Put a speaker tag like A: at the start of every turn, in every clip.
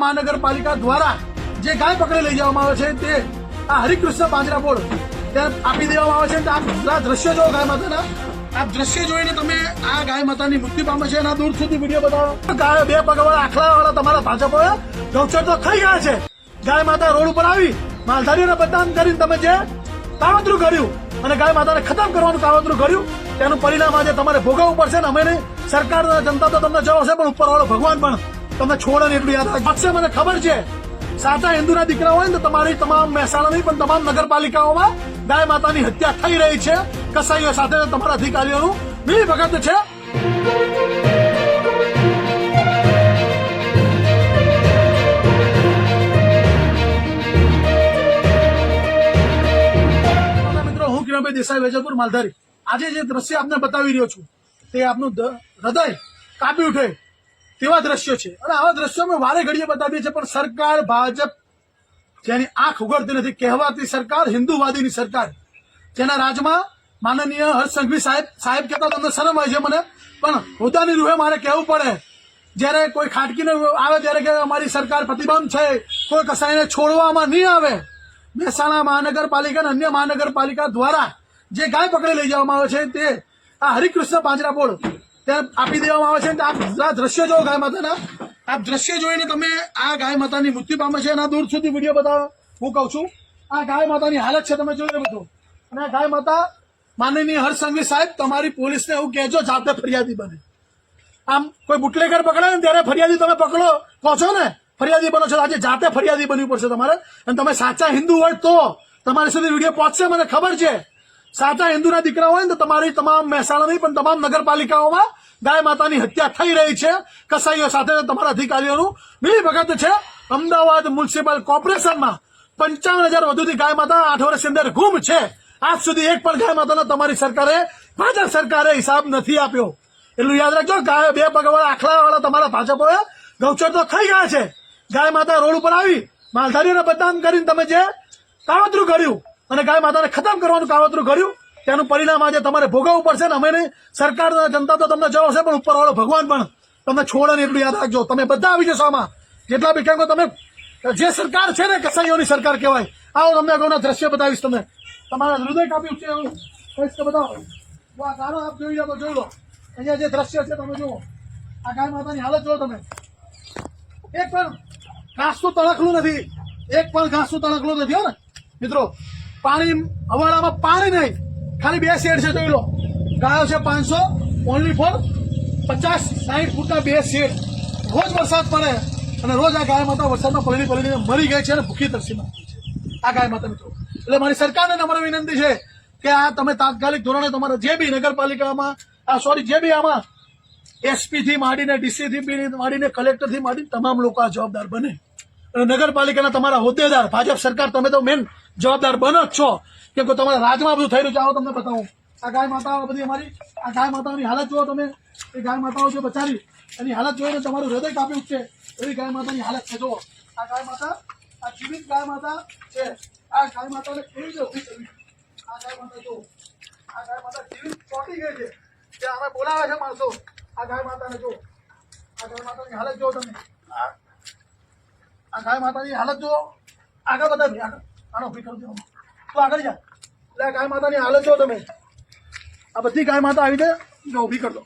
A: મહાનગરપાલિકા દ્વારા જે ગાય પકડી લઈ જવામાં આવે છે તે આ હરિકૃષ્ણ પાંજરાપોળ ત્યાં આપી દેવામાં આવે છે. આ દ્રશ્ય જો ગાય માતાના, આ દ્રશ્ય જોઈને તમે આ ગાય માતાની મૃત્યુ પામે છે એના દૂર સુધી વિડીયો બતાવો. ગાય બે પગવાળા આખલાવાળા તમારા ભાજપોએ ગૌચર તો ખાઈ ગયા છે. ગાય માતા રોડ ઉપર આવી માલધારીઓને બદનામ કરીને તમે જે કાવતરું કર્યું અને ગાય માતાને ખતમ કરવાનું કાવતરું કર્યું તેનું પરિણામ આજે તમારે ભોગવવું પડશે. ને અમે નહીં, સરકાર જનતા તો તમને જવાબ છે, પણ ઉપરવાળો ભગવાન પણ તમને છોડે ને એટલું યાદ રાખશે. મને ખબર છે સાચા હિન્દુના દીકરા હોય ને તો તમારી તમામ મહેસાણા નહીં પણ તમામ નગરપાલિકાઓમાં ગાય માતાની હત્યા થઈ રહી છે. કસાઈઓ સાથે તમારા અધિકારીઓનું મિલીભગત છે. મિત્રો, હું કિરણભાઈ દેસાઈ, વેજલપુર, માલધારી. આજે જે દ્રશ્ય આપને બતાવી રહ્યો છું તે આપનું હૃદય કાપી ઉઠે તેવા દ્રશ્યો છે. અને આવા દ્રશ્યો અમે વારે ઘડીએ બતાવીએ છીએ, પણ સરકાર ભાજપ જેની આંખ ઉઘડતી નથી, કહેવાતી સરકાર હિન્દુવાદીની સરકાર, જેના રાજમાં માનનીય હર્ષ સંઘવી સાહેબ કહેતા તમને શરમ હોય છે મને, પણ હોદ્દાની રૂહે મારે કહેવું પડે. જયારે કોઈ ખાટકીને આવે ત્યારે કે અમારી સરકાર પ્રતિબંધ છે, કોઈ કસાઈને છોડવામાં નહીં આવે. મહેસાણા મહાનગરપાલિકા અને અન્ય મહાનગરપાલિકા દ્વારા જે ગાય પકડી લઈ જવામાં આવે છે તે આ હરિકૃષ્ણ પાંજરાપોળ ત્યાં આપી દેવામાં આવે છે. આ દ્રશ્ય જો ગાય માતાના, આ દ્રશ્ય જોઈને તમે આ ગાય માતાની મૃત્યુ પામે છે એના દૂર સુધી વિડીયો બતાવો. હું કહું છું આ ગાય માતાની હાલત છે, તમે જોઈ બધું. અને આ ગાય માતા માનનીય હર્ષ સંઘવી સાહેબ તમારી પોલીસને એવું કહેજો જાતે ફરિયાદી બને. આમ કોઈ બુટલેગર પકડે ને ત્યારે ફરિયાદી તમે પકડો કહો છો ને, ફરિયાદી બનો છો. આજે જાતે ફરિયાદી બનવું પડશે તમારે. અને તમે સાચા હિન્દુ હોય તો તમારી સુધી વિડીયો પહોંચશે, મને ખબર છે. સાચા હિન્દુના દીકરા હોય ને તો તમારી તમામ મહેસાણા નહીં પણ તમામ નગરપાલિકાઓમાં ગાય માતાની હત્યા થઈ રહી છે. કસાઈઓ સાથે તમારા અધિકારીઓનું મિલીભગત છે. અમદાવાદ મ્યુનિસિપલ કોર્પોરેશનમાં 55,000 વધુથી ગાય માતા 8 વર્ષની અંદર ગુમ છે. આજ સુધી એક પણ ગાય માતાનો તમારી સરકારે, ભાજપ સરકારે હિસાબ નથી આપ્યો. એટલું યાદ રાખજો. ગાય બે પગવાળા આખલાવાળા તમારા ભાજપોએ ગૌચર તો ખાઈ ગયા છે. ગાય માતા રોડ ઉપર આવી માલધારીઓને બદનામ કરીને તમે જે કાવતરું કર્યું અને ગાય માતાને ખતમ કરવાનું કાવતરું કર્યું તેનું પરિણામ આજે તમારે ભોગવવું પડશે. ને અમે નહીં, સરકાર જનતા તો તમને જવાબ છે, પણ ઉપરવાળો ભગવાન પણ તમને છોડે ને એટલું યાદ રાખજો. તમે બધા આવી જશો આમાં, જેટલા બી કેમ તમે જે સરકાર છે ને કસાઈઓની સરકાર કહેવાય. આવો તમને અગાઉના દ્રશ્ય બતાવીશ. તમે તમારા હૃદય કાપી ઉઠશે એવું કહીશ તો બતાવો. આ ગાળો આપ જોઈ લો તો જોઈ લો. અહીંયા જે દ્રશ્ય છે તમે જુઓ. આ ગાય માતાની હાલત જુઓ તમે. એક પણ ઘાસનું તણખલું નથી, એક પણ ઘાસનું તણખલું નથી. હો ને મિત્રો, પાણી હવાડામાં પાણી નહીં, ખાલી 2 શેડ છે. જોઈ લો, ગાયો છે 500, ઓનલી ફોર 50-60 ફૂટના 2 શેડ. રોજ વરસાદ પડે અને રોજ આ ગાય માતા વરસાદમાં પલળી મરી ગઈ છે અને ભૂખી તરસી નાખી છે આ ગાય માતા. મિત્રો, એટલે મારી સરકારને નમ્ર વિનંતી છે કે આ તમે તાત્કાલિક ધોરણે તમારા જે બી નગરપાલિકામાં જે બી આમાં એસપી થી માંડીને ડીસી થી માંડીને કલેક્ટર થી માંડીને તમામ લોકો આ જવાબદાર બને. અને નગરપાલિકાના તમારા હોદ્દેદાર, ભાજપ સરકાર, તમે તો મેન જવાબદાર બનો જ છો, કેમ કે તમારા રાજમાં બધું થઈ રહ્યું છે. આવો તમને બતાવું. આ ગાય માતાઓ બધી અમારી, આ ગાય માતાઓની હાલત જુઓ તમે. એ ગાય માતાઓ જે બચારી એની હાલત જોઈને તમારું હૃદય કાપી ઉઠશે એવી ગાય માતાની હાલત છે. જુઓ, આ ગાય માતા, આ જીવિત ગાય માતા છે. આ ગાય માતાને કેવી રીતે ઉભી કરવી? આ ગાય માતા જુઓ, આ ગાય માતા જીવિત ચોંટી ગઈ છે. જે અમે બોલાવે છે માણસો, આ ગાય માતાને જુઓ. આ ગાય માતાની હાલત જુઓ તમે. આ ગાય માતાની હાલત જુઓ. આગળ બતાવી, આગળ આનો ઉભી કરી દો તો આગળ જા. એટલે આ ગાય માતાની હાલત જુઓ તમે. આ બધી ગાય માતા આવી છે, ઉભી કરી દો.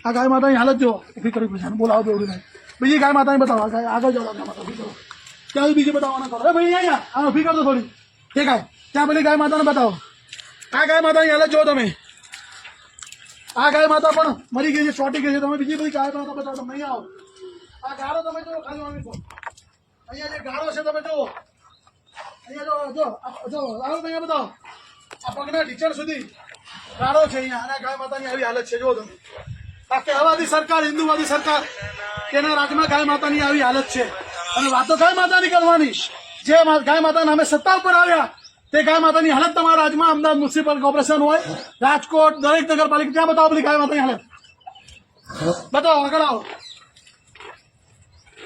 A: આ ગાય માતાની હાલત જુઓ, ઉભી કરવી પડશે. બોલાવો દોડું નહીં. બીજી ગાય માતાની બતાવો. આગળ જાઓ, ગાય માતા ઉભી કરો. ત્યાં બીજી બતાવવાના કરો. અરે ભાઈ અહીંયા આ ઉભી કરતો થોડી. એ ગાય ત્યાં પેલી ગાય માતાને બતાવો. આ ગાય માતાની હાલત જુઓ તમે. આ ગાય માતા પણ મરી ગઈ છે, ચોંટી ગઈ છે. તમે બીજી બધી ગાય માતા બતાવો. તમે અહીંયા આવો. આ ગાળો તમે જુઓ, ખાલી આવી છો. અહીંયા જે ગાળો છે તમે જુઓ. અહીંયા જો આવો અહીંયા બતાવો. આ પગના ઢીચણ સુધી ગાળો છે અહીંયા. અને ગાય માતાની આવી હાલત છે. જુઓ તમે. આ કહેવાતી સરકાર, હિન્દુવાદી સરકાર, તેના રાજમાં ગાય માતાની આવી હાલત છે. અને વાતો ગાય માતાની કરવાની. જે ગાય માતા નામે સત્તા ઉપર આવ્યા તે ગાય માતાની હાલત તમારા રાજમાં, અમદાવાદ મ્યુનિસિપલ કોર્પોરેશન હોય, રાજકોટ, દરેક નગરપાલિકા, ત્યાં બતાવો પેલી ગાય માતાની હાલત. બતાવો, આગળ આવો.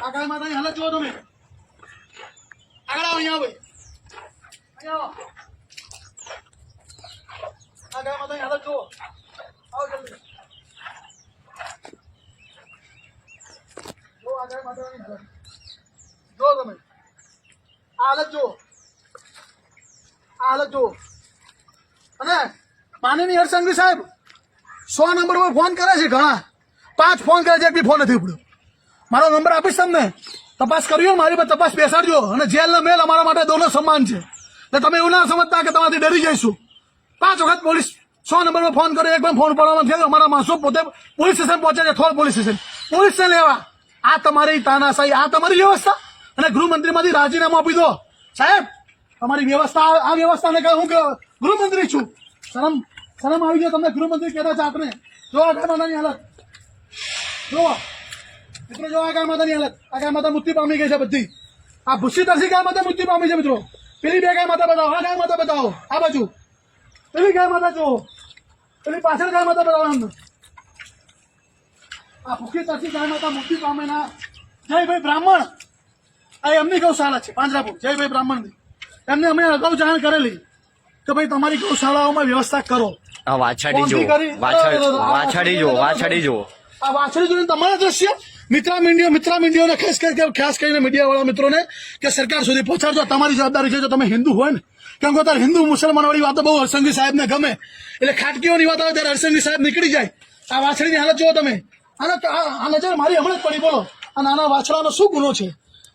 A: આ ગાય માતાની હાલત જુઓ તમે. આગળ આવો, અહીંયા ભાઈ, અહીંયા આવો. આ ગાય માતાની હાલત જુઓ. આવો જલ્દી. જો આ ગાય માતાની હાલત જો તમે આ હાલત જો આ હાલત જો અને માનનીય હરસંઘવી સાહેબ 100 નંબર પર ફોન કરે છે ઘણા 5 ફોન કરે છે એક બી ફોન નથી ઉપડ્યો મારો નંબર આપીશ તમને તપાસ કર્યો મારી પર તપાસ બેસાડજો અને જેલ ને મેલ અમારા માટે દોનો સમાન છે એટલે તમે એવું ના સમજતા કે તમારાથી ડરી જઈશું 5 વખત પોલીસ 100 નંબર પર ફોન કર્યો એક પણ ફોન પડવામાં થયો અમારા માણસો પોતે પોલીસ સ્ટેશન પહોંચે છે થોડ પોલીસ સ્ટેશન પોલીસને લેવા આ તમારી તાનાશાહી આ તમારી વ્યવસ્થા અને ગૃહમંત્રીમાંથી રાજીનામું આપી દો સાહેબ તમારી વ્યવસ્થા આ વ્યવસ્થાને કહે હું ગૃહમંત્રી છું શરમ આવી ગયો તમને ગૃહમંત્રી કહેતા છે આપણે જો આ ગાય માતાની હાલત જો મિત્રો જો આ ગાય માતાની હાલત આ ગાય માતા મૃત્યુ પામી ગઈ છે બધી આ ભૂસી તરસી ગાય માતા મૃત્યુ પામી છે મિત્રો પેલી બે ગાય માતા બતાવો આ ગાય માતા બતાવો આ બાજુ પેલી ગાય માતા જો પેલી પાછળ ગાય માતા બતાવો એમને આ ભૂખી તરસી ગાય માતા મૃત્યુ પામે ના જયભાઈ બ્રાહ્મણ આ એમની ગૌશાળા છે પાંજરાપુર જયભાઈ બ્રાહ્મણની એમને અમે અગાઉ જાણ કરેલી કે ભાઈ તમારી ગૌશાળાઓમાં વ્યવસ્થા કરો
B: વાછડી જો
A: આ વાછડી જોઈને તમારા દ્રશ્ય મિત્રા મીડિયાને ખાસ કરીને મીડિયા વાળા મિત્રોને કે સરકાર સુધી પહોંચાડજો તમારી જવાબદારી છે જો તમે હિન્દુ હોય ને કેમ કે અત્યારે હિન્દુ મુસલમાન વાળી વાતો બહુ હરસંઘવી સાહેબને ગમે એટલે ખાટકીઓની વાત આવે ત્યારે હરસંઘવી સાહેબ નીકળી જાય આ વાછડીની હાલત જુઓ તમે આ નજર મારી હમણાં જ પડી બોલો આ નાના વાછડાનો શું ગુનો છે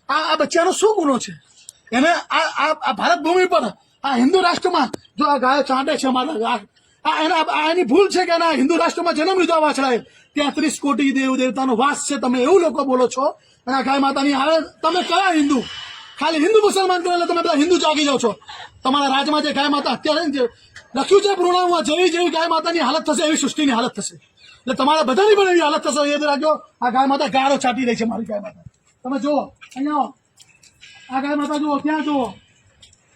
A: આ બચ્ચાનો શું ગુનો છે એને આ ભારત ભૂમિ પર આ હિન્દુ રાષ્ટ્રમાં જો આ ગાય ચાંટે છે મારા એની ભૂલ છે કે ના હિન્દુ રાષ્ટ્રમાં જન્મ લીધો આ વાછડાએ 33 કોટી દેવ દેવતાનો વાસ છે તમે એવું લોકો બોલો છો અને આ ગાય માતાની હાલત તમે કયા હિન્દુ ખાલી હિન્દુ મુસલમાન એટલે તમે બધા હિન્દુ જાગી જાઓ છો તમારા રાજમાં જે ગાય માતા અત્યારે જે લખ્યું છે પુરાણમાં જેવી ગાય માતાની હાલત થશે એવી સૃષ્ટિની હાલત થશે એટલે તમારા બધાની પણ એવી હાલત થશે યાદ રાખજો આ ગાય માતા ગાળો છાટી રહી છે મારી ગાય માતા તમે જુઓ અહીંયા આ ગાય માતા જુઓ ત્યાં જુઓ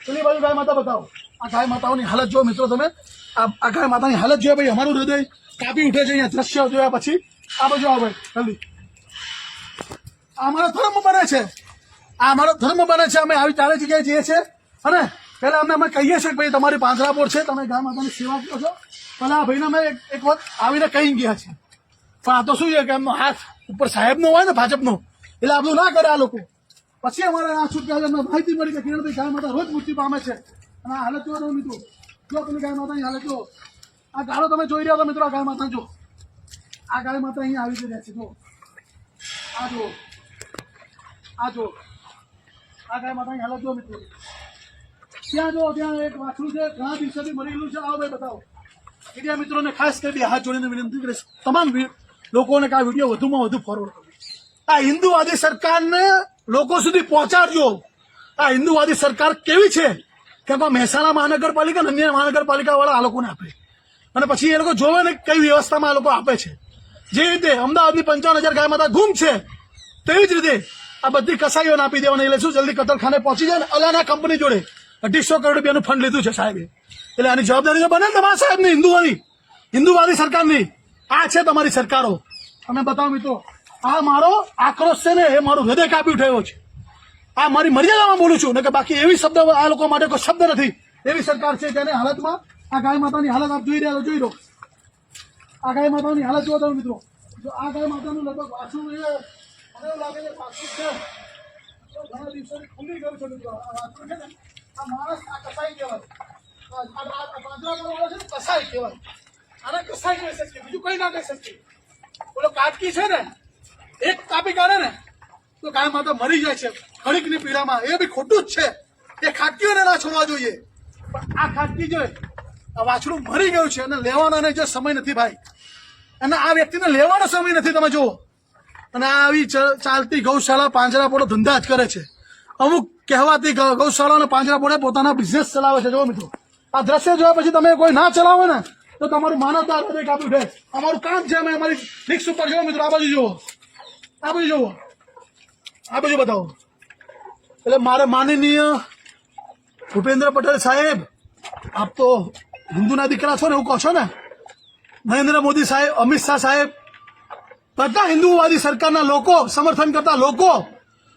A: પેલી બાજુ ગાય માતા બતાવો આ ગાય માતાઓની હાલત જુઓ મિત્રો તમે આ ગાય માતાની હાલત જોઈએ ભાઈ અમારું હૃદય કાપી ઉઠે છે અહીંયા દ્રશ્ય જોયા પછી આ બાજુ આવો ભાઈ જલ્દી આ અમારો ધર્મ બને છે આ અમારો ધર્મ બને છે અમે આવી ચારે જગ્યાએ જઈએ છીએ અને પહેલા અમે કહીએ છીએ કે ભાઈ તમારી પાંજરાપોળ છે તમે ગાય માતાની સેવા કરો છો પહેલા આ ભાઈને અમે એક વખત આવીને કહી ગયા છે પણ આ તો શું છે કે એમનો હાથ ઉપર સાહેબનો હોય ને ભાજપનો એટલે આપણું ના કરે આ લોકો પછી અમારે આ છૂટકા અમને માહિતી મળી કે કિરણભાઈ ગાય માતા રોજ મૃત્યુ પામે છે અને આ હાલત જોવા મિત્રો જો તમે ગાય માતાની હાલત જો આ ગાળો તમે જોઈ રહ્યા છો મિત્રો આ ગાય માતા જો આ ગાય માતા અહીંયા આવી રહ્યા છે જો આ જો આ જો આ ગાય માતાની હાલત જો મિત્રો ત્યાં જો ત્યાં એક વાછરું છે ઘણા દિવસોથી મરી ગયેલું છે આવો ભાઈ બતાવો મીડિયા મિત્રોને ખાસ કરી હાથ જોડીને વિનંતી કરીશ તમામ લોકોને આ વિડીયો વધુમાં વધુ ફોરવર્ડ કરો આ હિન્દુવાદી સરકારને લોકો સુધી પહોંચાડજો આ હિન્દુવાદી સરકાર કેવી છે કે મહેસાણા મહાનગરપાલિકા અને અન્ય મહાનગરપાલિકા વાળા આ લોકોને આપે અને પછી એ લોકો જોવે ને કઈ વ્યવસ્થામાં આ લોકો આપે છે જે રીતે અમદાવાદની 55,000 ગાય માતા ગુમ છે તેવી જ રીતે આ બધી કસાઈઓને આપી દેવાની એટલે શું જલ્દી કતલખાને પહોંચી જાય ને અલાના કંપની જોડે 250 કરોડ રૂપિયાનું ફંડ લીધું છે સાહેબે એટલે આની જવાબદારી તો બને તમારા સાહેબની હિન્દુવાદી સરકારની આ છે તમારી સરકારો તમે બતાવો મિત્રો આ મારો આક્રોશ છે ને એ મારું હૃદય કાપી ઉઠાયો છે આ મારી મર્યાદામાં બોલું છું ને કે બાકી એવી શબ્દ આ લોકો માટે કોઈ શબ્દ નથી એવી સરકાર છે જેને હાલતમાં આ ગાય માતાની હાલત આપ જોઈ રહ્યા જોઈ લો આ ગાય માતાની હાલત જોવો તમે મિત્રો જો આ ગાય માતાનું લગભગ વાછું મને એવું લાગે છે વાછું છે ઘણા દિવસોથી ખુલ્લી ગયું છે મિત્રો આ વાછું છે ને આ માણસ આ કસાઈ કહેવાય કસાઈ કહેવાય આને કસાઈ કહી શકીએ બીજું કઈ ના કહી શકીએ બોલો કાટકી છે ને એક કાપી કાઢે ને તો ગાય માતા મરી જાય છે ઘડીકની પીડામાં એ બી ખોટું જ છે એ ખાટકીઓને ના છોડવા જોઈએ પણ આ ખાટકી જો આ વાછડું મરી ગયું છે અને લેવાનો જે સમય નથી ભાઈ અને આ વ્યક્તિને લેવાનો સમય નથી તમે જુઓ અને આ આવી ચાલતી ગૌશાળા પાંજરાપોળો ધંધા જ કરે છે અમુક કહેવાતી ગૌશાળા અને પાંજરાપોળે પોતાના બિઝનેસ ચલાવે છે જો મિત્રો આ દ્રશ્ય જોયા પછી તમે કોઈ ના ચલાવો ને તો તમારું માનવતા હૃદય કાપી ઉઠે અમારું કામ છે અમે અમારી રિક્સ ઉપર જુઓ મિત્રો આ બાજુ જુઓ આ બાજુ જુઓ આ બાજુ બતાવો એટલે મારે માનનીય ભૂપેન્દ્ર પટેલ સાહેબ આપ તો હિન્દુના દીકરા છો ને એવું કહો છો ને નરેન્દ્ર મોદી સાહેબ અમિત શાહ સાહેબ બધા હિન્દુવાદી સરકારના લોકો સમર્થન કરતા લોકો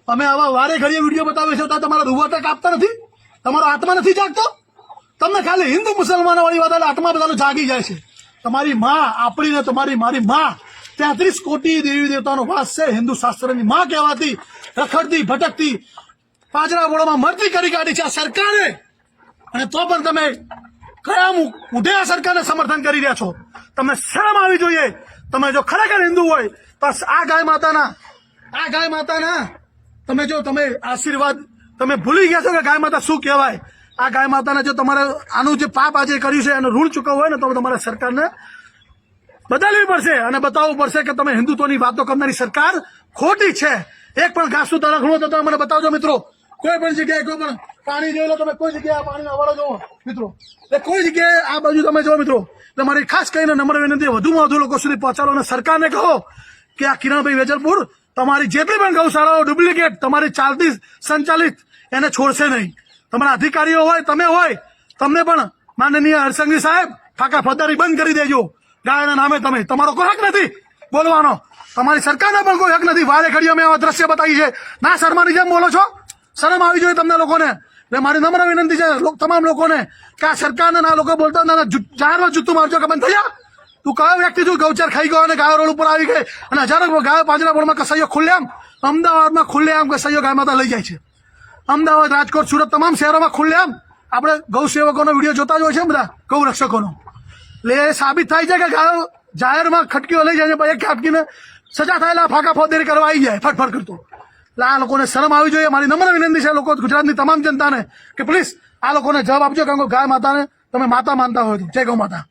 A: અમે આવા વારે ઘડીએ વિડીયો બતાવીએ છીએ તો તમારા રૂવાટા કાપતા નથી તમારો આત્મા નથી જાગતો તમને ખાલી હિન્દુ મુસલમાનો વાળી વાત આત્મા બધાનો જાગી જાય છે તમારી માં આપણી ને તમારી મારી માં 33 કોટી દેવી દેવતાનો વાસ છે. હિન્દુ શાસ્ત્રની માં કહેવાતી રખડતી ભટકતી પાંજરાપોળોમાં મરતી કરી કાઢી છે આ સરકારે. અને તો પણ તમે કયા મુઢે આ સરકારને સમર્થન કરી રહ્યા છો? તમને શરમ આવી જોઈએ. તમે જો ખરેખર હિન્દુ હોય તો આ ગાય માતાના તમે જો તમે આશીર્વાદ તમે ભૂલી ગયા છો કે ગાય માતા શું કહેવાય. આ ગાય માતાને જો તમારે આનું જે પાપ આજે કર્યું છે એનું ઋણ ચૂકવવું હોય ને તો તમારે સરકારને બદલવી પડશે અને બતાવવું પડશે કે તમે હિન્દુત્વની વાતો કરનારી સરકાર ખોટી છે. એક પણ ઘાસનું તણખલું તો તમે મને બતાવજો મિત્રો. કોઈ પણ જગ્યાએ કોઈ પણ પાણી જોઈ લો તમે, કોઈ જગ્યાએ પાણીનો અવાડો જોવો મિત્રો, કોઈ જગ્યાએ આ બાજુ તમે જો મિત્રો. તમારી ખાસ કરીને નમ્ર વિનંતી વધુમાં વધુ લોકો સુધી પહોંચાડો અને સરકારને કહો કે આ કિરણભાઈ વેજલપુર તમારી જેટલી પણ ગૌશાળાઓ ડુપ્લિકેટ તમારી ચાલતી સંચાલિત એને છોડશે નહીં. તમારા અધિકારીઓ હોય તમે હોય તમને પણ માનનીય હરસંઘવી સાહેબ ફાકા ફોજદારી બંધ કરી દેજો. ગાયના નામે તમારો કોઈ હક નથી બોલવાનો. તમારી સરકારનો પણ કોઈ હક નથી. વારે ઘડીએ અમે આવા દ્રશ્ય બતાવી છે. ના શર્માની જેમ બોલો છો? શરમ આવી જોઈએ તમને લોકોને. એટલે મારી નમ્ર વિનંતી છે તમામ લોકોને કે આ સરકારને ના લોકો બોલતા જાહેરમાં જૂતું મારજો કે બંધ થઈ જા. તું કયો વ્યક્તિ તું ગૌચર ખાઈ ગયો અને ગાયો રોડ ઉપર આવી ગઈ અને હજારો ગાયો પાંજરાપોળમાં કસાઈઓ ખુલ્લેઆમ અમદાવાદમાં ખુલ્લેઆમ કસાઈઓ ગાય માતા લઈ જાય છે. અમદાવાદ, રાજકોટ, સુરત તમામ શહેરોમાં ખુલ્લેઆમ આપણે ગૌ સેવકોનો વિડીયો જોતા જ હોય છે બધા ગૌ રક્ષકોનો. એટલે એ સાબિત થાય છે કે ગાયો જાહેરમાં ખટકીઓ લઈ જાય છે. એક ખાટકીને સજા થયેલા ફાકા ફોજદારી કરવા આવી જાય ફટફટ કરતો. એટલે આ લોકોને શરમ આવી જોઈએ. મારી નમ્ર વિનંતી છે લોકો ગુજરાતની તમામ જનતાને કે પ્લીઝ આ લોકોને જવાબ આપજો. કારણ કે ગાય માતાને તમે માતા માનતા હોય તો. જય ગૌ માતા.